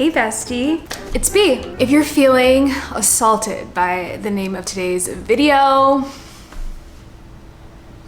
Hey bestie, it's B. If you're feeling assaulted by the name of today's video,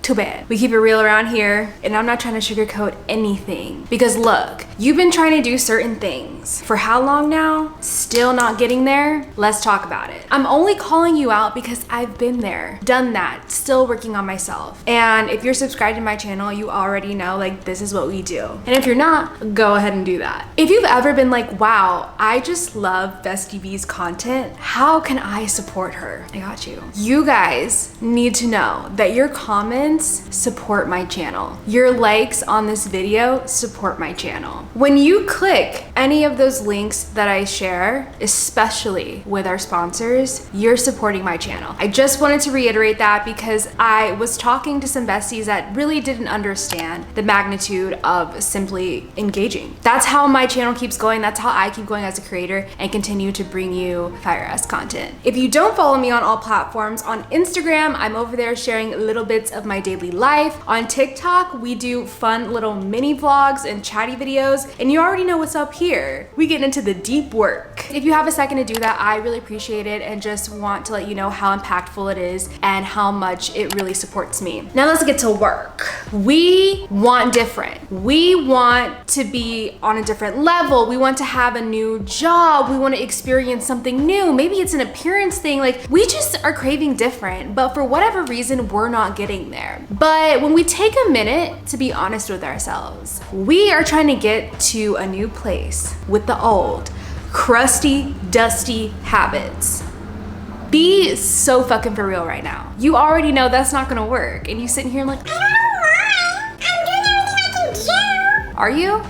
too bad. We keep it real around here, and I'm not trying to sugarcoat anything. Because look, you've been trying to do certain things for how long now? Still not getting there? Let's talk about it. I'm only calling you out because I've been there, done that, still working on myself. And if you're subscribed to my channel, you already know like this is what we do. And if you're not, go ahead and do that. If you've ever been like, wow, I just love Bestie B's content, how can I support her? I got you. You guys need to know that your comments support my channel. Your likes on this video support my channel. When you click any of those links that I share, especially with our sponsors, you're supporting my channel. I just wanted to reiterate that because I was talking to some besties that really didn't understand the magnitude of simply engaging. That's how my channel keeps going. That's how I keep going as a creator and continue to bring you fire-ass content. If you don't follow me on all platforms, on Instagram, I'm over there sharing little bits of my daily life. On TikTok, we do fun little mini vlogs and chatty videos, and you already know what's up here. We get into the deep work. If you have a second to do that, I really appreciate it and just want to let you know how impactful it is and how much it really supports me. Now let's get to work. We want different. We want to be on a different level. We want to have a new job. We want to experience something new. Maybe it's an appearance thing. Like, we just are craving different, but for whatever reason, we're not getting there. But when we take a minute to be honest with ourselves, we are trying to get to a new place with the old, crusty, dusty habits. Be so fucking for real right now. You already know that's not gonna work, and you sitting here like, I don't know why. I'm doing everything I can do. Are you?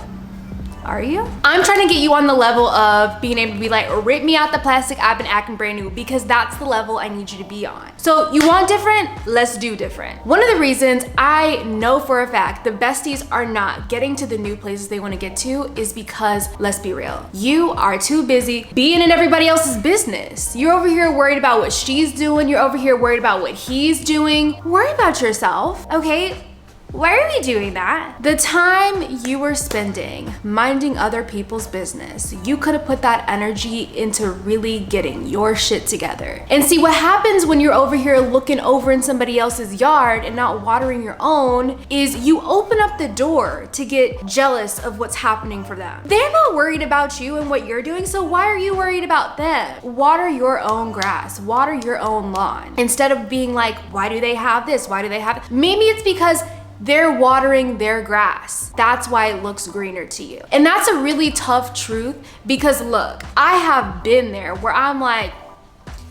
Are you? I'm trying to get you on the level of being able to be like, rip me out the plastic, I've been acting brand new, because that's the level I need you to be on. So you want different? Let's do different. One of the reasons I know for a fact the besties are not getting to the new places they want to get to is because, let's be real, you are too busy being in everybody else's business. You're over here worried about what she's doing. You're over here worried about what he's doing. Worry about yourself, okay? Why are we doing that? The time you were spending minding other people's business, you could have put that energy into really getting your shit together. And see, what happens when you're over here looking over in somebody else's yard and not watering your own is you open up the door to get jealous of what's happening for them. They're not worried about you and what you're doing, so why are you worried about them? Water your own grass, water your own lawn. Instead of being like, why do they have this? Why do they have it? Maybe it's because they're watering their grass. That's why it looks greener to you. And that's a really tough truth because look, I have been there where I'm like,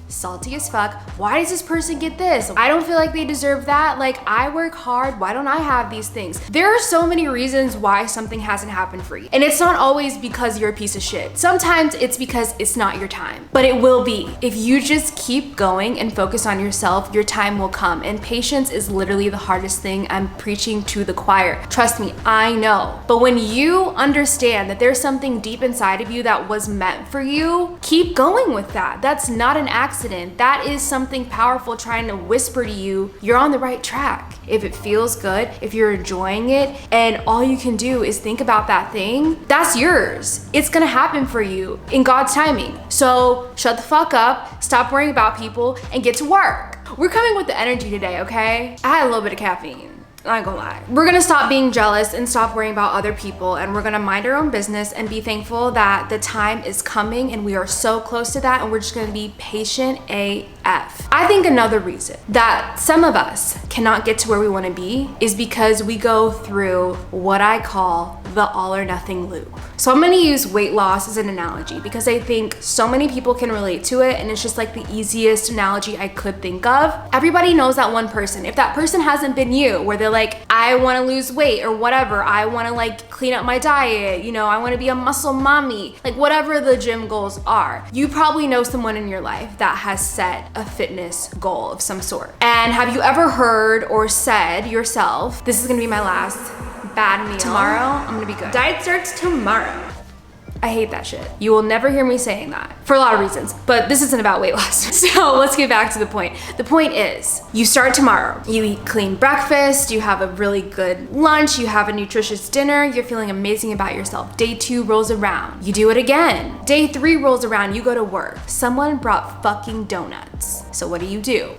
salty as fuck. Why does this person get this? I don't feel like they deserve that. Like, I work hard. Why don't I have these things? There are so many reasons why something hasn't happened for you. And it's not always because you're a piece of shit. Sometimes it's because it's not your time, but it will be. If you just keep going and focus on yourself, your time will come. And patience is literally the hardest thing. I'm preaching to the choir. Trust me, I know. But when you understand that there's something deep inside of you that was meant for you, keep going with that. That's not an accident. That is something powerful trying to whisper to you, you're on the right track. If it feels good, if you're enjoying it, and all you can do is think about that thing, that's yours. It's gonna happen for you in God's timing. So shut the fuck up, stop worrying about people, and get to work. We're coming with the energy today, okay? I had a little bit of caffeine. I ain't gonna lie. We're gonna stop being jealous and stop worrying about other people, and we're gonna mind our own business and be thankful that the time is coming and we are so close to that, and we're just gonna be patient AF. I think another reason that some of us cannot get to where we wanna be is because we go through what I call the all or nothing loop. So I'm gonna use weight loss as an analogy because I think so many people can relate to it, and it's just like the easiest analogy I could think of. Everybody knows that one person. If that person hasn't been you, where they're like, I wanna lose weight or whatever, I wanna like clean up my diet, you know, I wanna be a muscle mommy, like whatever the gym goals are, you probably know someone in your life that has set a fitness goal of some sort. And have you ever heard or said yourself, this is gonna be my last bad meal. Tomorrow, I'm gonna be good. Diet starts tomorrow. I hate that shit. You will never hear me saying that for a lot of reasons, but this isn't about weight loss. So let's get back to the point. The point is, you start tomorrow. You eat clean breakfast, you have a really good lunch, you have a nutritious dinner, you're feeling amazing about yourself. Day 2 rolls around, you do it again. Day 3 rolls around, you go to work. Someone brought fucking donuts. So what do?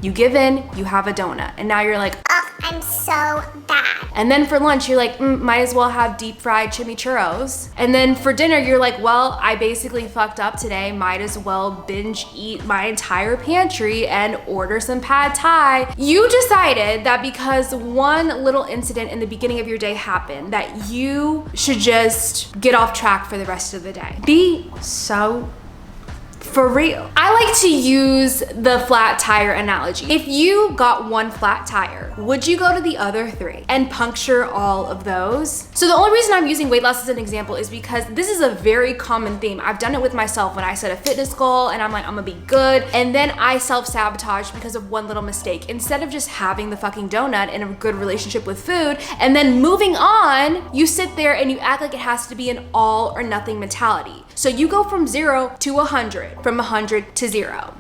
You give in, you have a donut, and now you're like, ugh, I'm so bad. And then for lunch, you're like, might as well have deep fried chimichurros. And then for dinner, you're like, well, I basically fucked up today. Might as well binge eat my entire pantry and order some pad thai. You decided that because one little incident in the beginning of your day happened, that you should just get off track for the rest of the day. Be so for real. I like to use the flat tire analogy. If you got one flat tire, would you go to the other 3 and puncture all of those? So the only reason I'm using weight loss as an example is because this is a very common theme. I've done it with myself when I set a fitness goal and I'm like, I'm gonna be good. And then I self-sabotage because of one little mistake. Instead of just having the fucking donut and a good relationship with food and then moving on, you sit there and you act like it has to be an all or nothing mentality. So you go from 0 to 100, from 100 to 0.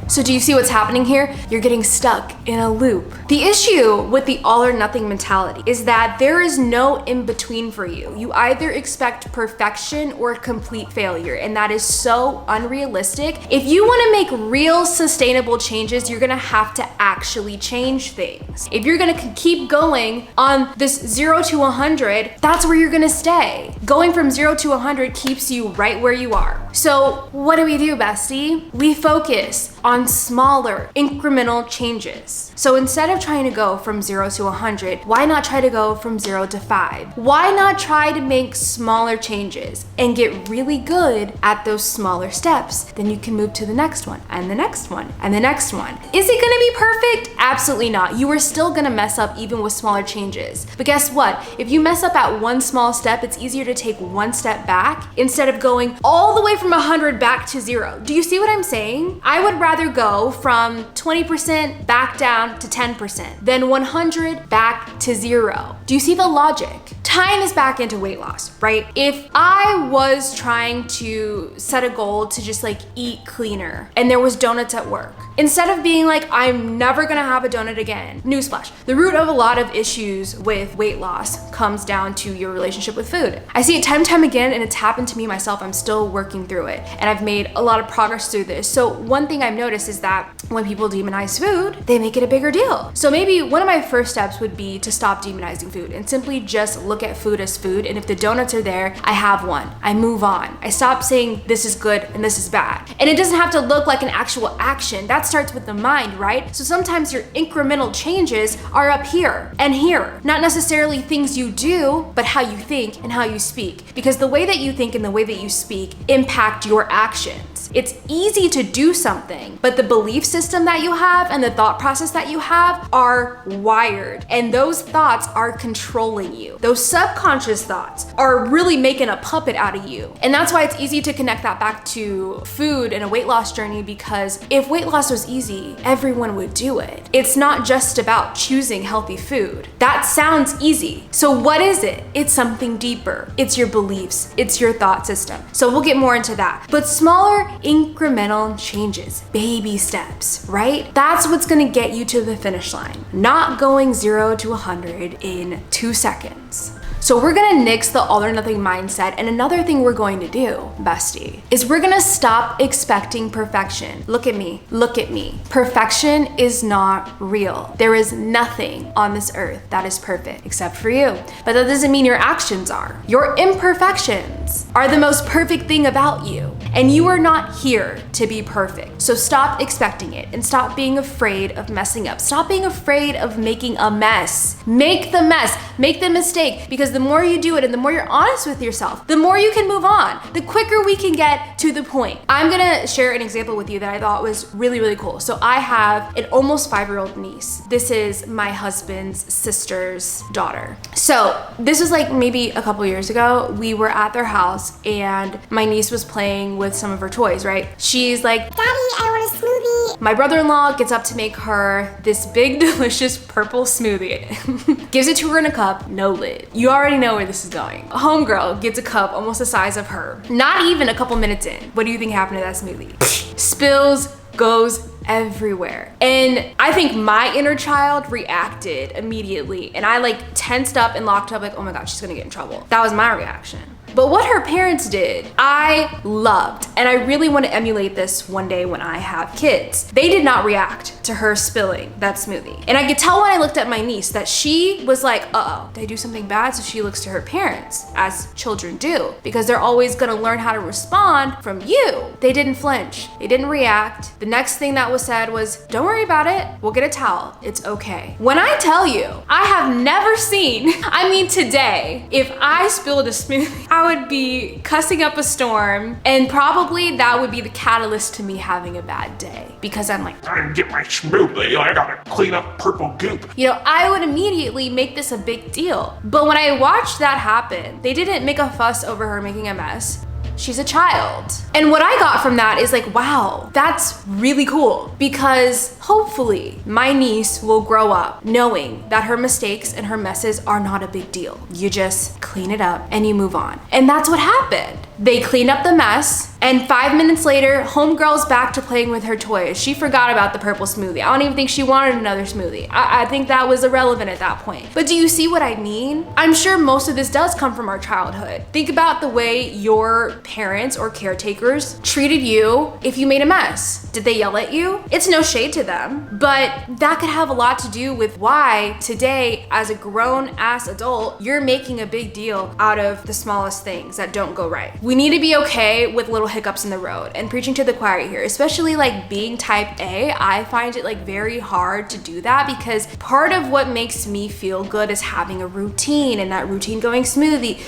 So do you see what's happening here? You're getting stuck in a loop. The issue with the all or nothing mentality is that there is no in between for you. You either expect perfection or complete failure, and that is so unrealistic. If you wanna make real sustainable changes, you're gonna have to actually change things. If you're gonna keep going on this 0 to 100, that's where you're gonna stay. Going from 0 to 100 keeps you right where you are. So what do, bestie? We focus on smaller incremental changes. So instead of trying to go from 0 to 100, why not try to go from 0 to 5? Why not try to make smaller changes and get really good at those smaller steps? Then you can move to the next one and the next one and the next one. Is it gonna be perfect? Absolutely not. You are still gonna mess up even with smaller changes. But guess what? If you mess up at one small step, it's easier to take one step back instead of going all the way from 100 back to 0. Do you see what I'm saying? I would rather go from 20% back down to 10% than 100 back to 0. Do you see the logic? Tying this back into weight loss, right? If I was trying to set a goal to just like eat cleaner and there was donuts at work, instead of being like, I'm never gonna have a donut again, newsflash, the root of a lot of issues with weight loss comes down to your relationship with food. I see it time and time again, and it's happened to me myself. I'm still working through it, and I've made a lot of progress through this. So one thing I've noticed is that when people demonize food, they make it a bigger deal. So maybe one of my first steps would be to stop demonizing food and simply just look at food as food. And if the donuts are there, I have one. I move on. I stop saying this is good and this is bad. And it doesn't have to look like an actual action. That starts with the mind, right? So sometimes your incremental changes are up here and here. Not necessarily things you do, but how you think and how you speak. Because the way that you think and the way that you speak impact your actions. It's easy to do something, but the belief system that you have and the thought process that you have are wired. And those thoughts are controlling you. Those subconscious thoughts are really making a puppet out of you. And that's why it's easy to connect that back to food and a weight loss journey, because if weight loss was easy, everyone would do it. It's not just about choosing healthy food. That sounds easy. So what is it? It's something deeper. It's your beliefs. It's your thought system. So we'll get more into that. But smaller incremental changes, baby steps, right? That's what's gonna get you to the finish line. Not going 0 to 100 in 2 seconds. So we're gonna nix the all or nothing mindset. And another thing we're going to do, bestie, is we're gonna stop expecting perfection. Look at me, look at me. Perfection is not real. There is nothing on this earth that is perfect except for you. But that doesn't mean your actions are. Your imperfections are the most perfect thing about you. And you are not here to be perfect. So stop expecting it and stop being afraid of messing up. Stop being afraid of making a mess. Make the mess, make the mistake, because the more you do it and the more you're honest with yourself, the more you can move on, the quicker we can get to the point. I'm gonna share an example with you that I thought was really, really cool. So I have an almost 5-year-old niece. This is my husband's sister's daughter. So this was like maybe a couple years ago. We were at their house and my niece was playing with some of her toys, right? She's like, Daddy, I want a smoothie So my brother-in-law gets up to make her this big, delicious purple smoothie. Gives it to her in a cup, no lid. You already know where this is going. Homegirl gets a cup almost the size of her. Not even a couple minutes in. What do you think happened to that smoothie? Spills, goes everywhere. And I think my inner child reacted immediately, and I like tensed up and locked up like, oh my God, she's gonna get in trouble. That was my reaction. But what her parents did, I loved, and I really want to emulate this one day when I have kids. They did not react to her spilling that smoothie. And I could tell when I looked at my niece that she was like, uh-oh, did I do something bad? So she looks to her parents, as children do, because they're always gonna learn how to respond from you. They didn't flinch, they didn't react. The next thing that was said was, don't worry about it, we'll get a towel, it's okay. When I tell you, I have never seen, I mean today, if I spilled a smoothie, I would be cussing up a storm, and probably that would be the catalyst to me having a bad day, because I'm like, I didn't get my smoothie, I gotta clean up purple goop. you know, I would immediately make this a big deal. But when I watched that happen, they didn't make a fuss over her making a mess. She's a child. And what I got from that is like, wow, that's really cool, because hopefully my niece will grow up knowing that her mistakes and her messes are not a big deal. You just clean it up and you move on. And that's what happened. They cleaned up the mess, and 5 minutes later, homegirl's back to playing with her toys. She forgot about the purple smoothie. I don't even think she wanted another smoothie. I think that was irrelevant at that point. But do you see what I mean? I'm sure most of this does come from our childhood. Think about the way your parents or caretakers treated you if you made a mess. Did they yell at you? It's no shade to them, but that could have a lot to do with why today, as a grown-ass adult, you're making a big deal out of the smallest things that don't go right. We need to be okay with little hiccups in the road, and preaching to the choir here, especially like being type A, I find it like very hard to do that, because part of what makes me feel good is having a routine, and that routine going smoothly,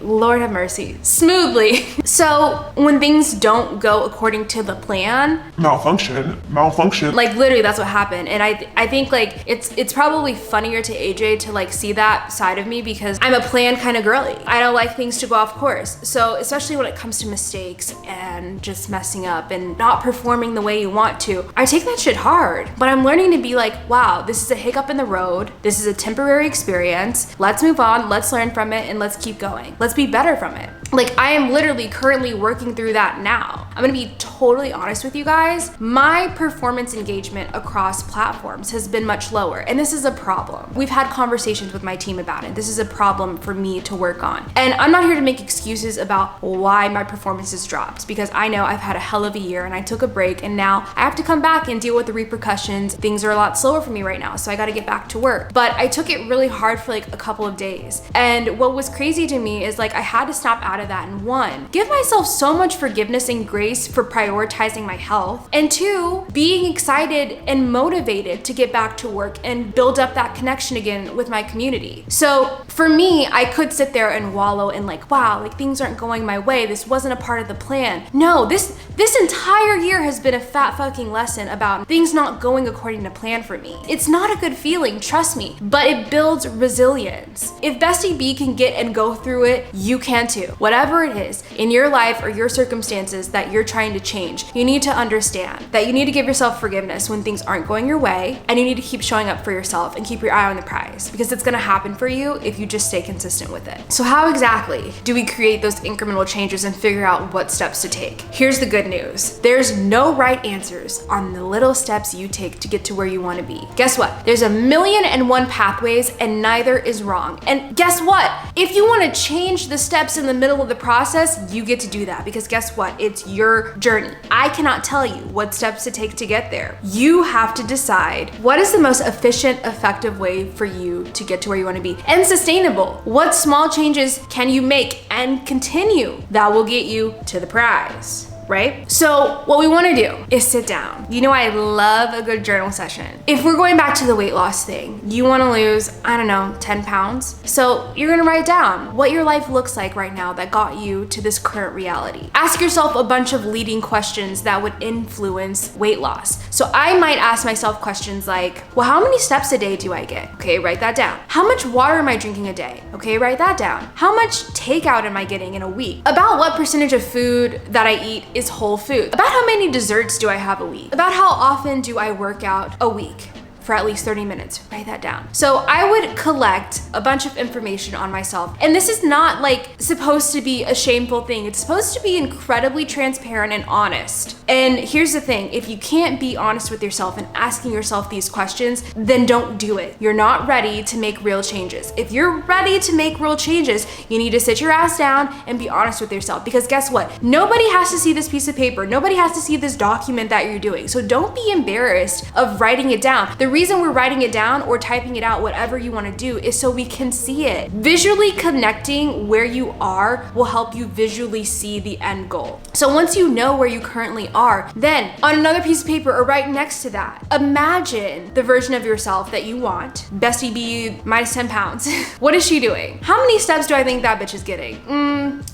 Lord have mercy, smoothly. So when things don't go according to the plan, Malfunction. like literally that's what happened. And I think like it's probably funnier to AJ to like see that side of me, because I'm a planned kind of girly. I don't like things to go off course. So especially when it comes to mistakes and just messing up and not performing the way you want to, I take that shit hard. But I'm learning to be like, wow, this is a hiccup in the road. This is a temporary experience. Let's move on, let's learn from it, and let's keep going. Let's be better from it. Like, I am literally currently working through that now. I'm gonna be totally honest with you guys. My performance engagement across platforms has been much lower, and this is a problem. We've had conversations with my team about it. This is a problem for me to work on. And I'm not here to make excuses about why my performance has dropped, because I know I've had a hell of a year and I took a break, and now I have to come back and deal with the repercussions. Things are a lot slower for me right now, so I gotta get back to work. But I took it really hard for like a couple of days. And what was crazy to me is like I had to snap out of that, and one, give myself so much forgiveness and grace for prioritizing my health, and two, being excited and motivated to get back to work and build up that connection again with my community. So for me, I could sit there and wallow in like, wow, like things aren't going my way, this wasn't a part of the plan. No, this entire year has been a fat fucking lesson about things not going according to plan for me. It's not a good feeling, trust me, but it builds resilience. If Bestie B can get and go through it, you can too. Whatever it is in your life or your circumstances that you're trying to change, you need to understand that you need to give yourself forgiveness when things aren't going your way, and you need to keep showing up for yourself and keep your eye on the prize, because it's gonna happen for you if you just stay consistent with it. So how exactly do we create those incremental changes and figure out what steps to take? Here's the good news. There's no right answers on the little steps you take to get to where you wanna be. Guess what? There's 1,000,001 pathways, and neither is wrong. And guess what? If you wanna change the steps in the middle of the process, you get to do that, because guess what? It's your journey. I cannot tell you what steps to take to get there. You have to decide what is the most efficient, effective way for you to get to where you want to be, and sustainable. What small changes can you make and continue that will get you to the prize? Right? So what we wanna do is sit down. You know, I love a good journal session. If we're going back to the weight loss thing, you wanna lose, I don't know, 10 pounds. So you're gonna write down what your life looks like right now that got you to this current reality. Ask yourself a bunch of leading questions that would influence weight loss. So I might ask myself questions like, well, how many steps a day do I get? Okay, write that down. How much water am I drinking a day? Okay, write that down. How much takeout am I getting in a week? About what percentage of food that I eat is whole food. About how many desserts do I have a week? About how often do I work out a week? For at least 30 minutes, write that down. So I would collect a bunch of information on myself. And this is not like supposed to be a shameful thing. It's supposed to be incredibly transparent and honest. And here's the thing, if you can't be honest with yourself and asking yourself these questions, then don't do it. You're not ready to make real changes. If you're ready to make real changes, you need to sit your ass down and be honest with yourself. Because guess what? Nobody has to see this piece of paper. Nobody has to see this document that you're doing. So don't be embarrassed of writing it down. The reason we're writing it down or typing it out, whatever you want to do, is so we can see it. Visually connecting where you are will help you visually see the end goal. So once you know where you currently are, then on another piece of paper or right next to that, imagine the version of yourself that you want. Bestie B minus 10 pounds. What is she doing? How many steps do I think that bitch is getting?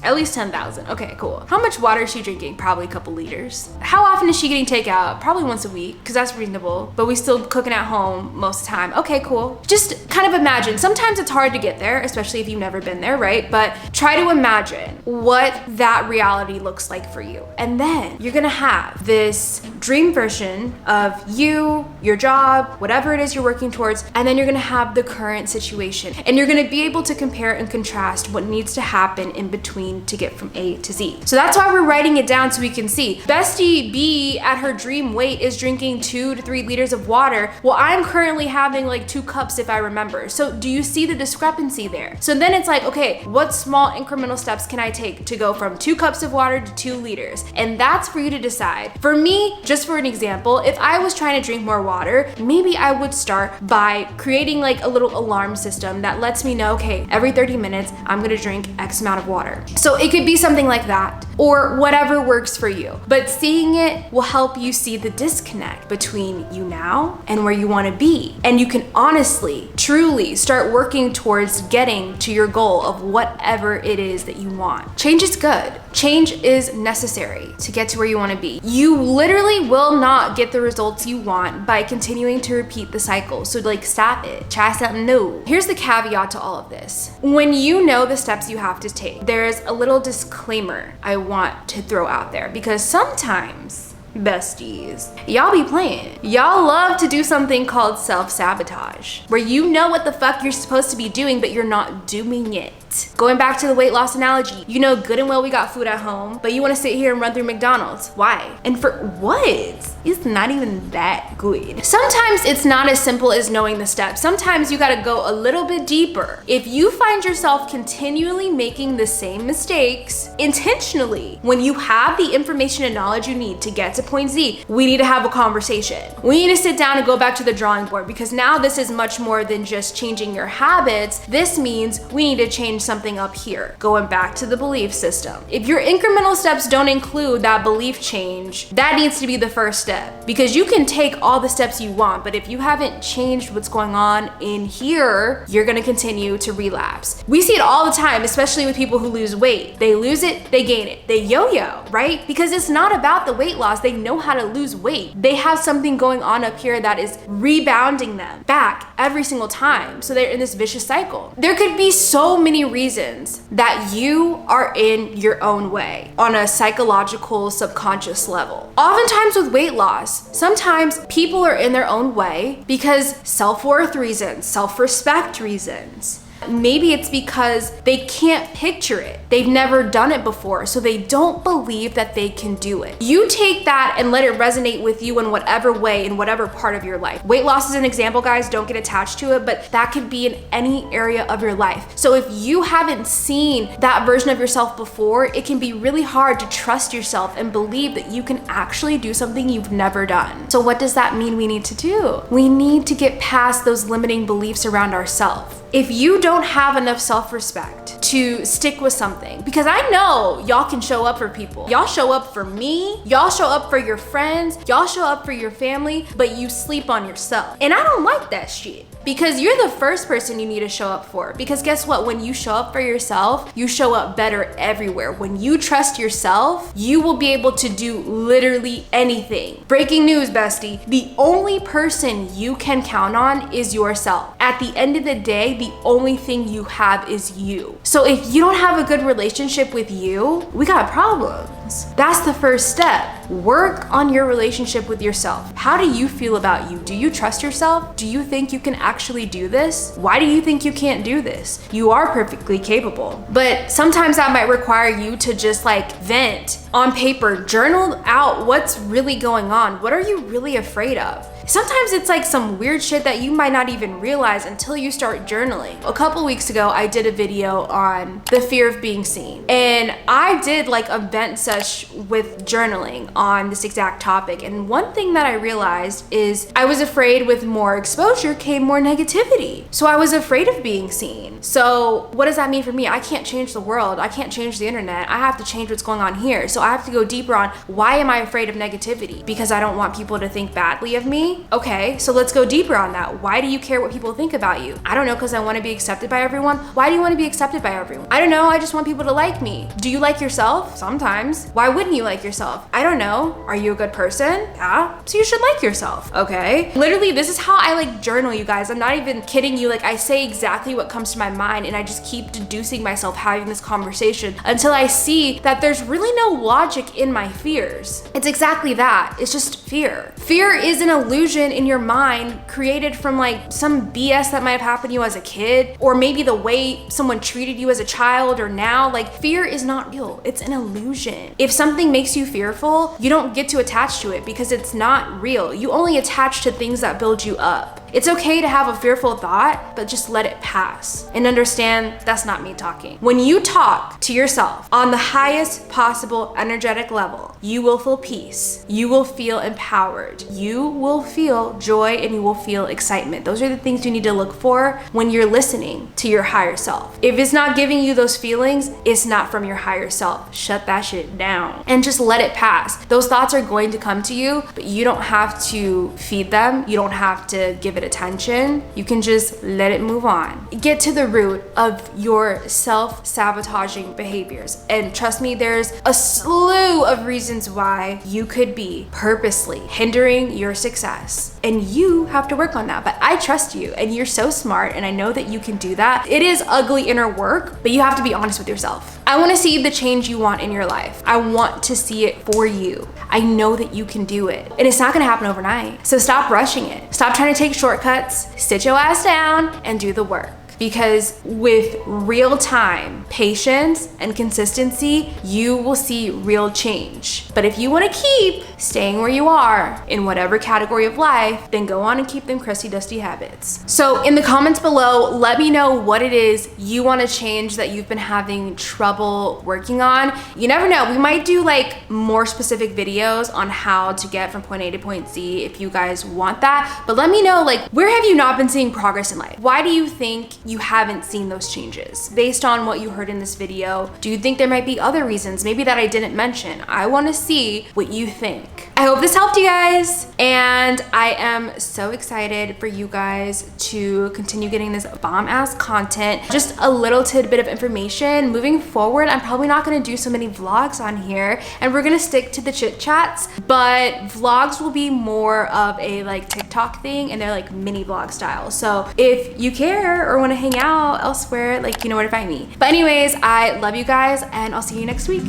At least 10,000. Okay, cool. How much water is she drinking? Probably a couple liters. How often is she getting takeout? Probably once a week, because that's reasonable, but we still cooking at home most of the time. Okay, cool. Just kind of imagine. Sometimes it's hard to get there, especially if you've never been there, right? But try to imagine what that reality looks like for you. And then you're gonna have this dream version of you, your job, whatever it is you're working towards, and then you're gonna have the current situation. And you're gonna be able to compare and contrast what needs to happen in between to get from A to Z. So that's why we're writing it down so we can see. Bestie B at her dream weight is drinking 2 to 3 liters of water. Well, I'm currently having like 2 cups if I remember. So do you see the discrepancy there? So then it's like, okay, what small incremental steps can I take to go from 2 cups of water to 2 liters? And that's for you to decide. For me, just for an example, if I was trying to drink more water, maybe I would start by creating like a little alarm system that lets me know, okay, every 30 minutes, I'm gonna drink X amount of water. So it could be something like that, or whatever works for you. But seeing it will help you see the disconnect between you now and where you wanna be. And you can honestly, truly start working towards getting to your goal of whatever it is that you want. Change is good. Change is necessary to get to where you want to be. You literally will not get the results you want by continuing to repeat the cycle. So like stop it, try something new. Here's the caveat to all of this. When you know the steps you have to take, there's a little disclaimer I want to throw out there, because sometimes, besties, y'all be playing. Y'all love to do something called self-sabotage, where you know what the fuck you're supposed to be doing, but you're not doing it. Going back to the weight loss analogy, you know good and well we got food at home, but you want to sit here and run through McDonald's. Why? And for what? It's not even that good. Sometimes it's not as simple as knowing the steps. Sometimes you gotta go a little bit deeper. If you find yourself continually making the same mistakes intentionally, when you have the information and knowledge you need to get to point Z, we need to have a conversation. We need to sit down and go back to the drawing board, because now this is much more than just changing your habits. This means we need to change something up here, going back to the belief system. If your incremental steps don't include that belief change, that needs to be the first step, because you can take all the steps you want, but if you haven't changed what's going on in here, you're gonna continue to relapse. We see it all the time, especially with people who lose weight. They lose it, they gain it, they yo-yo, right? Because it's not about the weight loss. They know how to lose weight. They have something going on up here that is rebounding them back every single time. So they're in this vicious cycle. There could be so many reasons that you are in your own way on a psychological, subconscious level. Oftentimes with weight loss, sometimes people are in their own way because self-worth reasons, self-respect reasons. Maybe it's because they can't picture it. They've never done it before, so they don't believe that they can do it. You take that and let it resonate with you in whatever way, in whatever part of your life. Weight loss is an example, guys. Don't get attached to it, but that could be in any area of your life. So if you haven't seen that version of yourself before, it can be really hard to trust yourself and believe that you can actually do something you've never done. So what does that mean we need to do? We need to get past those limiting beliefs around ourselves. If you don't have enough self-respect to stick with something, because I know y'all can show up for people. Y'all show up for me, y'all show up for your friends, y'all show up for your family, but you sleep on yourself. And I don't like that shit. because you're the first person you need to show up for. Because guess what? When you show up for yourself, you show up better everywhere. When you trust yourself, you will be able to do literally anything. Breaking news, bestie. The only person you can count on is yourself. At the end of the day, the only thing you have is you. So if you don't have a good relationship with you, we got problems. That's the first step. Work on your relationship with yourself. How do you feel about you? Do you trust yourself? Do you think you can actually do this? Why do you think you can't do this? You are perfectly capable. But sometimes that might require you to just like vent on paper, journal out what's really going on. What are you really afraid of? Sometimes it's like some weird shit that you might not even realize until you start journaling. A couple weeks ago, I did a video on the fear of being seen. And I did like a vent sesh with journaling on this exact topic. And one thing that I realized is I was afraid with more exposure came more negativity. So I was afraid of being seen. So what does that mean for me? I can't change the world. I can't change the internet. I have to change what's going on here. So I have to go deeper on why am I afraid of negativity? Because I don't want people to think badly of me. Okay, so let's go deeper on that. Why do you care what people think about you? I don't know, because I want to be accepted by everyone. Why do you want to be accepted by everyone? I don't know, I just want people to like me. Do you like yourself? Sometimes. Why wouldn't you like yourself? I don't know. Are you a good person? Yeah, so you should like yourself. Okay. Literally, this is how I like journal, you guys. I'm not even kidding you. Like, I say exactly what comes to my mind and I just keep deducing myself having this conversation until I see that there's really no logic in my fears. It's exactly that. It's just fear. Fear is an illusion in your mind created from like some BS that might have happened to you as a kid, or maybe the way someone treated you as a child or now. Like, fear is not real. It's an illusion. If something makes you fearful, you don't get to attach to it because it's not real. You only attach to things that build you up. It's okay to have a fearful thought, but just let it pass and understand that's not me talking. When you talk to yourself on the highest possible energetic level, you will feel peace. You will feel empowered. You will feel joy and you will feel excitement. Those are the things you need to look for when you're listening to your higher self. If it's not giving you those feelings, it's not from your higher self. Shut that shit down and just let it pass. Those thoughts are going to come to you, but you don't have to feed them. You don't have to give it attention. You can just let it move on. Get to the root of your self-sabotaging behaviors. And trust me, there's a slew of reasons why you could be purposely hindering your success. And you have to work on that. But I trust you and you're so smart and I know that you can do that. It is ugly inner work, but you have to be honest with yourself. I want to see the change you want in your life. I want to see it for you. I know that you can do it. And it's not gonna happen overnight. So stop rushing it. Stop trying to take shortcuts. Sit your ass down and do the work. Because with real time, patience, and consistency, you will see real change. But if you want to keep staying where you are in whatever category of life, then go on and keep them crusty, dusty habits. So in the comments below, let me know what it is you want to change that you've been having trouble working on. You never know, we might do like more specific videos on how to get from point A to point Z if you guys want that. But let me know, like, where have you not been seeing progress in life? Why do you think you haven't seen those changes? Based on what you heard in this video, do you think there might be other reasons maybe that I didn't mention? I want to see what you think. I hope this helped you guys, and I am so excited for you guys to continue getting this bomb ass content. Just a little tidbit of information. Moving forward, I'm probably not going to do so many vlogs on here, and we're going to stick to the chit chats, but vlogs will be more of a like TikTok thing, and they're like mini vlog style. So if you care or want to hang out elsewhere, like, you know where to find me. But anyways, I love you guys and I'll see you next week.